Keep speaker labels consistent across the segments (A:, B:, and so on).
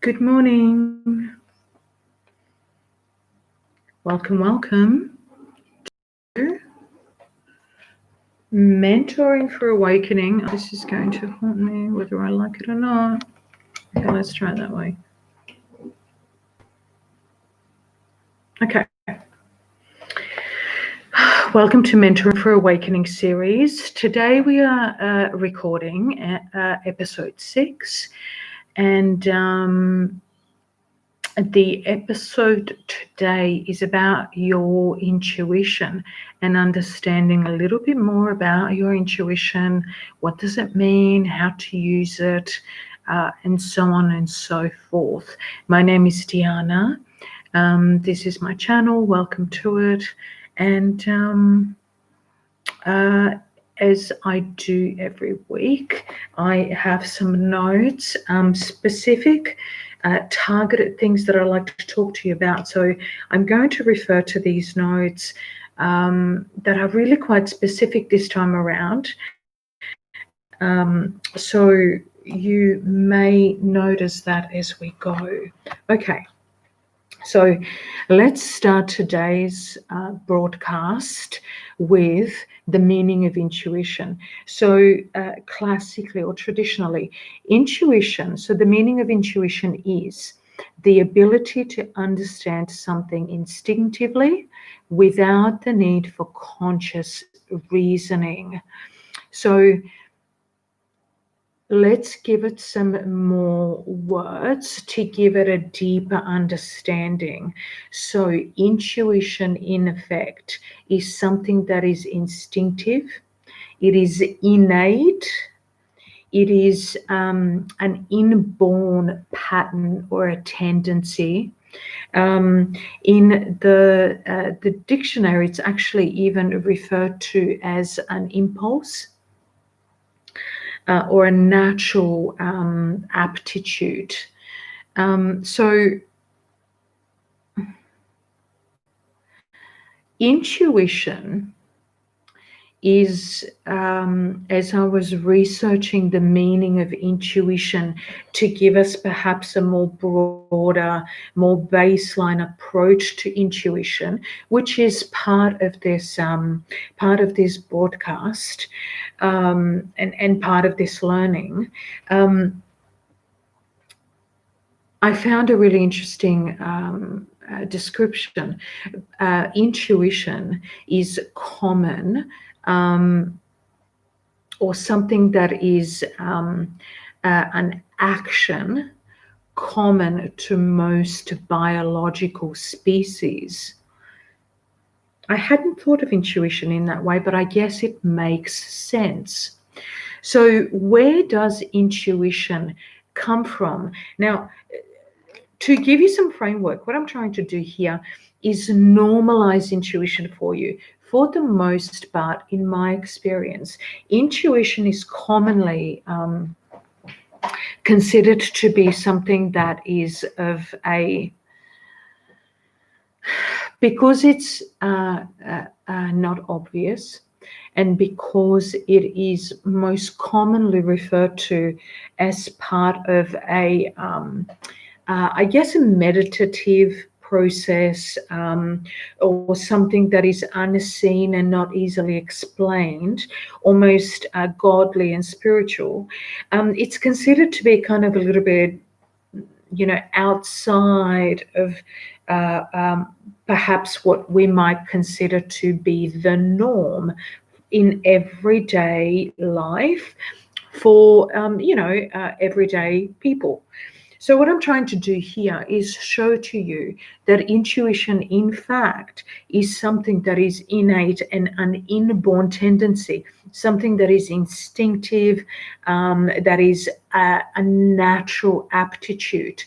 A: Good morning. Welcome to Mentoring for Awakening. This is going to haunt me whether I like it or not. Okay, let's try it that way. Okay. Welcome to Mentoring for Awakening series. Today we are recording episode 6, and the episode today is about your intuition and understanding a little bit more about your intuition. What does it mean? How to use it? And so on and so forth. My name is Diana. This is my channel. Welcome to it. And as I do every week, I have some notes, specific, targeted things that I like to talk to you about. So I'm going to refer to these notes that are really quite specific this time around. So you may notice that as we go. Okay. So let's start today's broadcast with the meaning of intuition. So classically or traditionally, intuition, so the meaning of intuition is the ability to understand something instinctively without the need for conscious reasoning. So let's give it some more words to give it a deeper understanding. So intuition, in effect, is something that is instinctive, it is innate, it is an inborn pattern or a tendency. In the dictionary, it's actually even referred to as an impulse. Or a natural aptitude. So intuition is, as I was researching the meaning of intuition to give us perhaps a more broader, more baseline approach to intuition, which is part of this broadcast, and part of this learning. I found a really interesting description. Intuition is common, or something that is an action common to most biological species. I hadn't thought of intuition in that way, but I guess it makes sense. So where does intuition come from? Now, to give you some framework, what I'm trying to do here is normalize intuition for you. For the most part, in my experience, intuition is commonly considered to be something that is of a, because it's not obvious, and because it is most commonly referred to as part of a I guess a meditative process, or something that is unseen and not easily explained, almost godly and spiritual. It's considered to be kind of a little bit, outside of perhaps what we might consider to be the norm in everyday life for, everyday people. So what I'm trying to do here is show to you that intuition, in fact, is something that is innate and an inborn tendency, something that is instinctive, that is a natural aptitude.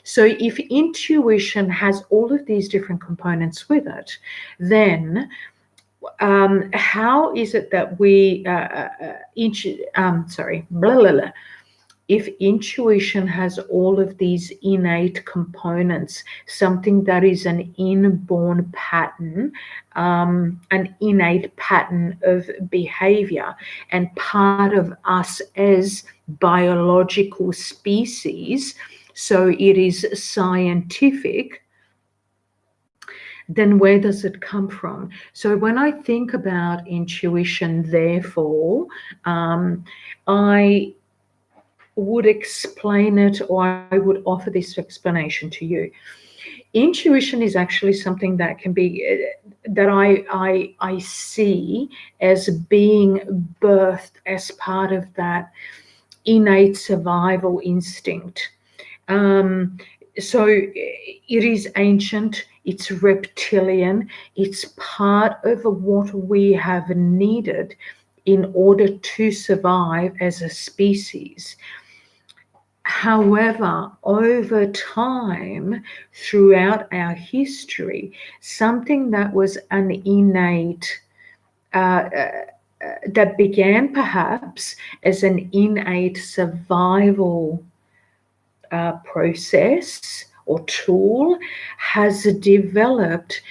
A: So if intuition has all of these different components with it, then how is it that we, if intuition has all of these innate components, something that is an inborn pattern, an innate pattern of behavior, and part of us as biological species, so it is scientific, then where does it come from? So when I think about intuition, therefore, I would explain it, or I would offer this explanation to you. Intuition is actually something that can be, that I see as being birthed as part of that innate survival instinct. So it is ancient, it's reptilian, it's part of what we have needed in order to survive as a species. However, over time, throughout our history, something that was an innate, that began perhaps as an innate survival process or tool, has developed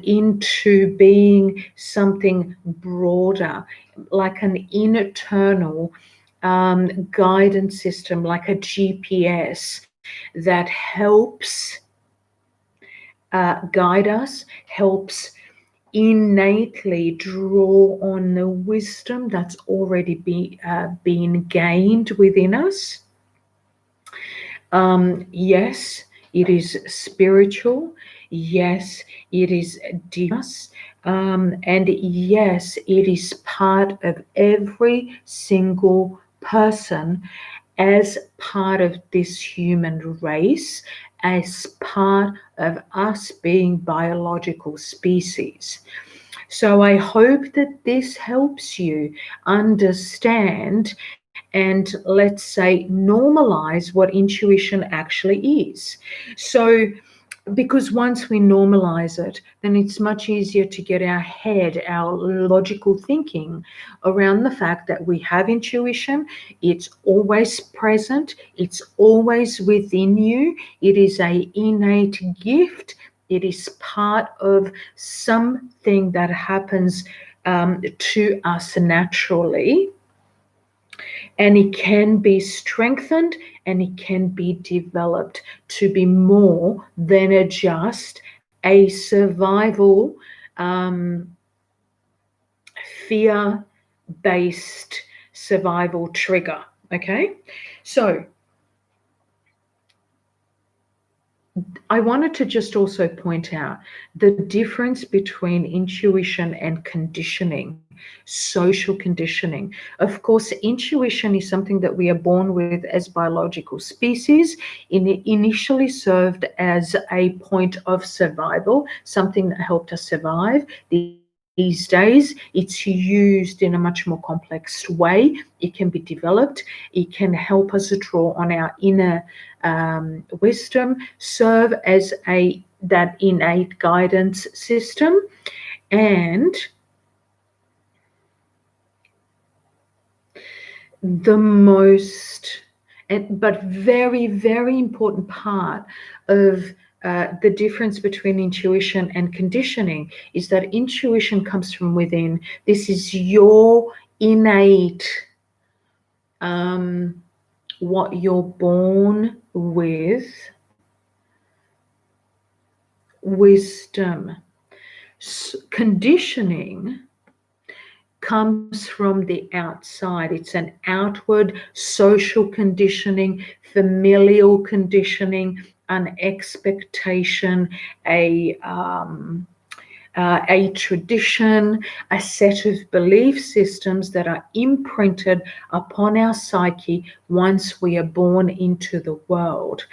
A: into being something broader, like an internal guidance system, like a GPS that helps guide us, helps innately draw on the wisdom that's already been gained within us. Yes, it is spiritual. Yes, it is deep. And yes, it is part of every single person as part of this human race, as part of us being biological species. So I hope that this helps you understand and, let's say, normalize what intuition actually is. So, because once we normalize it, then it's much easier to get our head, our logical thinking around the fact that we have intuition. It's always present. It's always within you. It is an innate gift. It is part of something that happens to us naturally. And it can be strengthened and it can be developed to be more than just a survival, fear-based survival trigger. Okay, so I wanted to just also point out the difference between intuition and conditioning, social conditioning. Of course, intuition is something that we are born with as biological species. It initially served as a point of survival, something that helped us survive. These days, it's used in a much more complex way. It can be developed. It can help us draw on our inner wisdom, serve as that innate guidance system, and the most, but very, very important part of the difference between intuition and conditioning is that intuition comes from within. This is your innate, what you're born with, wisdom. Conditioning comes from the outside. It's an outward social conditioning, familial conditioning, an expectation, a tradition, a set of belief systems that are imprinted upon our psyche once we are born into the world.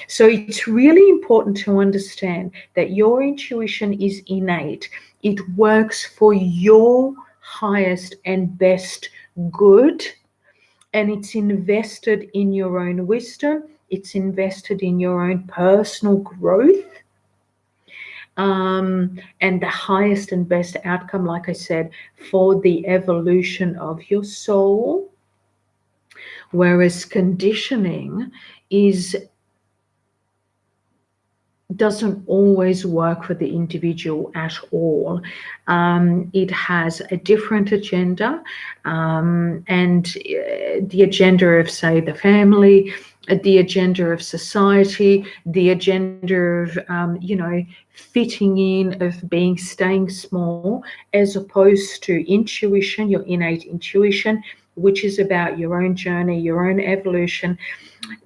A: So it's really important to understand that your intuition is innate. It works for your highest and best good, and it's invested in your own wisdom. It's invested in your own personal growth. And the highest and best outcome, like I said, for the evolution of your soul. Whereas conditioning doesn't always work for the individual at all. It has a different agenda, and the agenda of, say, the family, the agenda of society, the agenda of, fitting in, of staying small, as opposed to intuition, your innate intuition, which is about your own journey, your own evolution,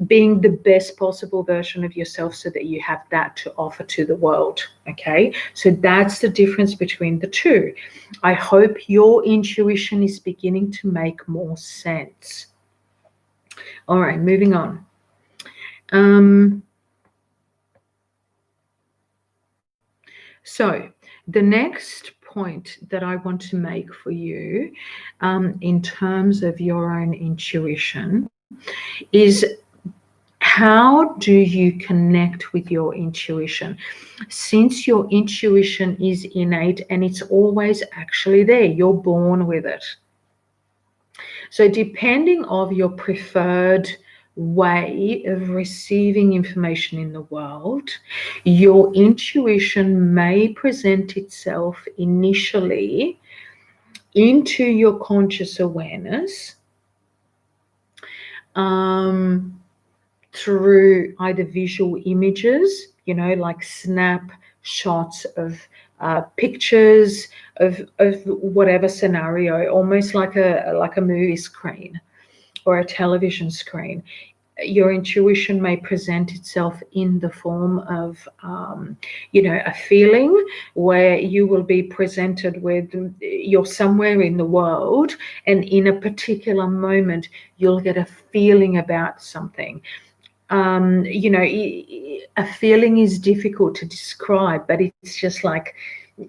A: being the best possible version of yourself so that you have that to offer to the world. Okay, so that's the difference between the two. I hope your intuition is beginning to make more sense. All right, moving on. So the next point that I want to make for you, in terms of your own intuition, is how do you connect with your intuition? Since your intuition is innate and it's always actually there, you're born with it. So depending on your preferred way of receiving information in the world, your intuition may present itself initially into your conscious awareness through either visual images, like snapshots of pictures of whatever scenario, almost like a movie screen or a television screen. Your intuition may present itself in the form of, a feeling where you will be presented with, you're somewhere in the world, and in a particular moment, you'll get a feeling about something. A feeling is difficult to describe, but it's just like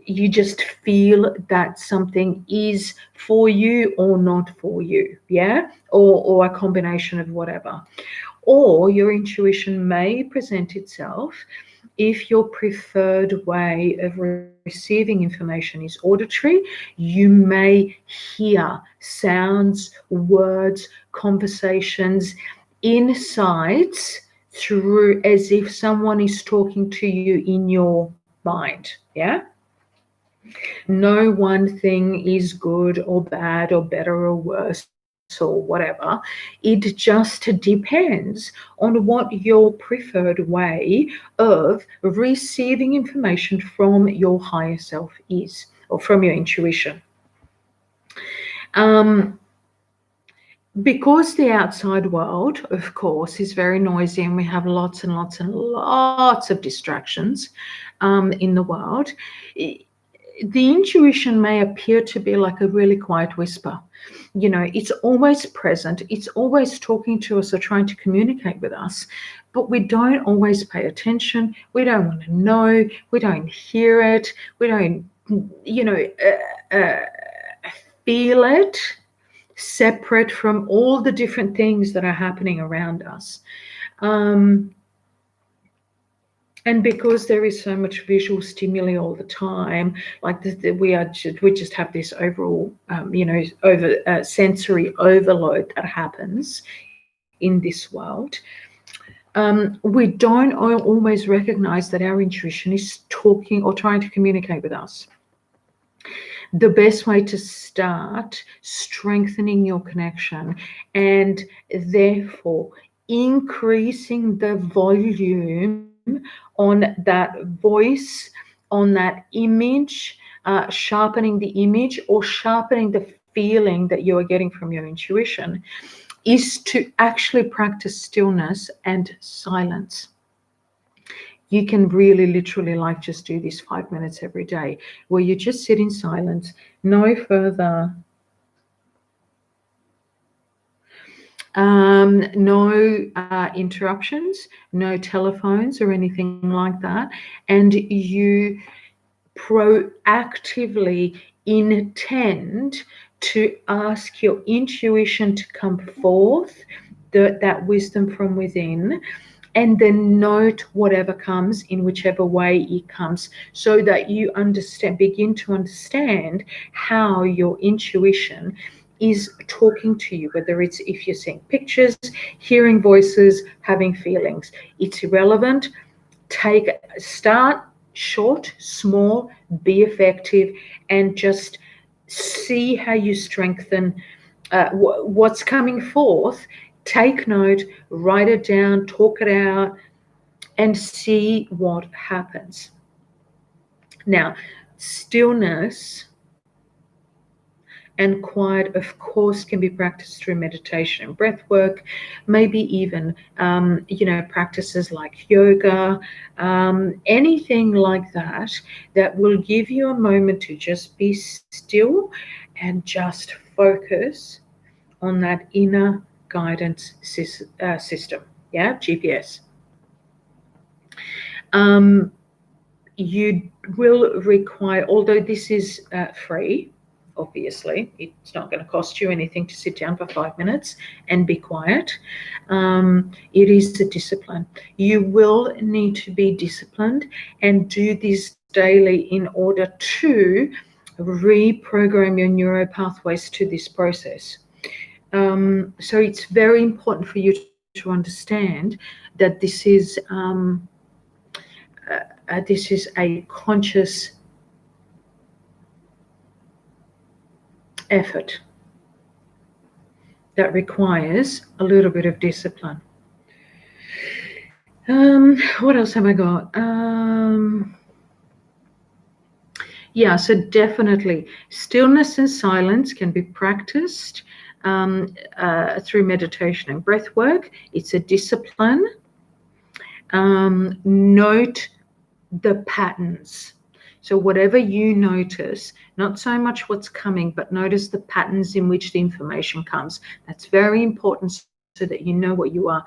A: you just feel that something is for you or not for you, yeah? Or a combination of whatever. Or your intuition may present itself if your preferred way of receiving information is auditory. You may hear sounds, words, conversations, insights through, as if someone is talking to you in your mind, yeah? No one thing is good or bad or better or worse or whatever. It just depends on what your preferred way of receiving information from your higher self is, or from your intuition. Because the outside world, of course, is very noisy and we have lots and lots and lots of distractions in the world, the intuition may appear to be like a really quiet whisper. It's always present. It's always talking to us or trying to communicate with us, but we don't always pay attention. We don't want to know. We don't hear it. We don't, feel it separate from all the different things that are happening around us. And because there is so much visual stimuli all the time, like we just have this overall, sensory overload that happens in this world. We don't always recognize that our intuition is talking or trying to communicate with us. The best way to start strengthening your connection and therefore increasing the volume on that voice, on that image, sharpening the image or sharpening the feeling that you are getting from your intuition, is to actually practice stillness and silence. You can really literally just do this 5 minutes every day where you just sit in silence, no further, no interruptions, no telephones or anything like that. And you proactively intend to ask your intuition to come forth, that wisdom from within, and then note whatever comes in whichever way it comes, so that you begin to understand how your intuition is talking to you, whether it's if you're seeing pictures, hearing voices, having feelings. It's irrelevant. Start short, small, be effective, and just see how you strengthen what's coming forth Take note, write it down, talk it out, and see what happens. Now, stillness and quiet, of course, can be practiced through meditation and breath work, maybe even, practices like yoga, anything like that, that will give you a moment to just be still and just focus on that inner guidance system, GPS. You will require, although this is free, obviously, it's not going to cost you anything to sit down for 5 minutes and be quiet. It is a discipline. You will need to be disciplined and do this daily in order to reprogram your neural pathways to this process. So it's very important for you to understand that this is a conscious effort that requires a little bit of discipline. What else have I got? So definitely stillness and silence can be practiced through meditation and breath work. It's a discipline. Note the patterns. So whatever you notice, not so much what's coming, but notice the patterns in which the information comes. That's very important so that you know what you are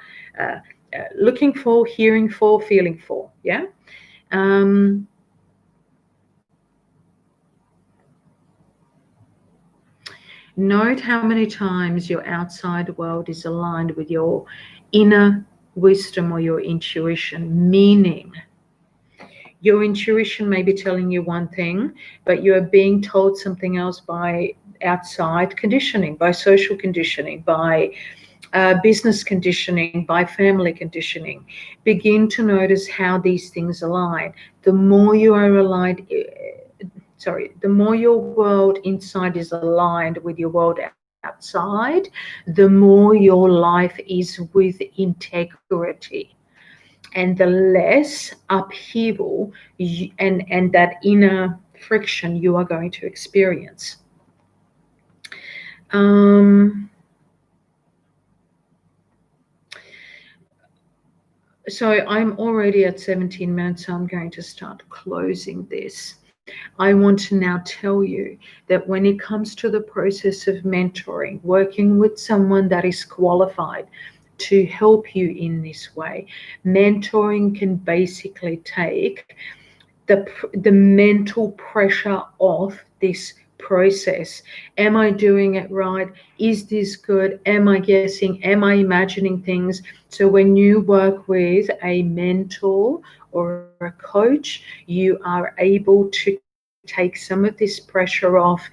A: looking for, hearing for, feeling for. Yeah. Note how many times your outside world is aligned with your inner wisdom or your intuition, meaning your intuition may be telling you one thing, but you are being told something else by outside conditioning, by social conditioning, by business conditioning, by family conditioning. Begin to notice how these things align. The more you are aligned, the more your world inside is aligned with your world outside, the more your life is with integrity. And the less upheaval and that inner friction you are going to experience. So I'm already at 17 minutes, so I'm going to start closing this. I want to now tell you that when it comes to the process of mentoring, working with someone that is qualified to help you in this way, mentoring can basically take the mental pressure off this process. Am I doing it right? Is this good? Am I guessing? Am I imagining things? So when you work with a mentor or a coach, you are able to take some of this pressure off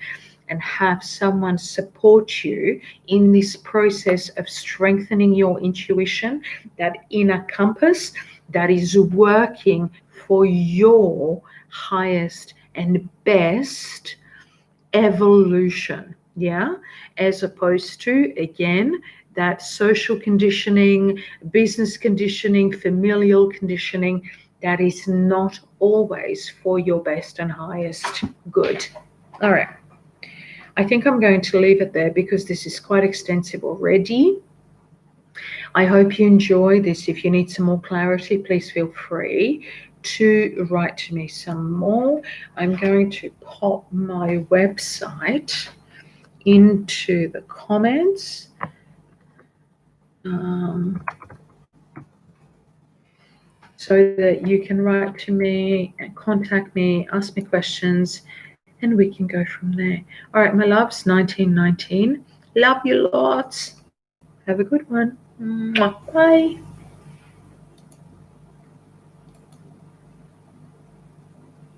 A: and have someone support you in this process of strengthening your intuition, that inner compass that is working for your highest and best evolution, as opposed to, again, that social conditioning, business conditioning, familial conditioning that is not always for your best and highest good. All right. I think I'm going to leave it there because this is quite extensive already. I hope you enjoy this. If you need some more clarity, please feel free to write to me some more. I'm going to pop my website into the comments. So that you can write to me and contact me, ask me questions, and we can go from there. All right, my loves, 1919. Love you lots. Have a good one. Bye.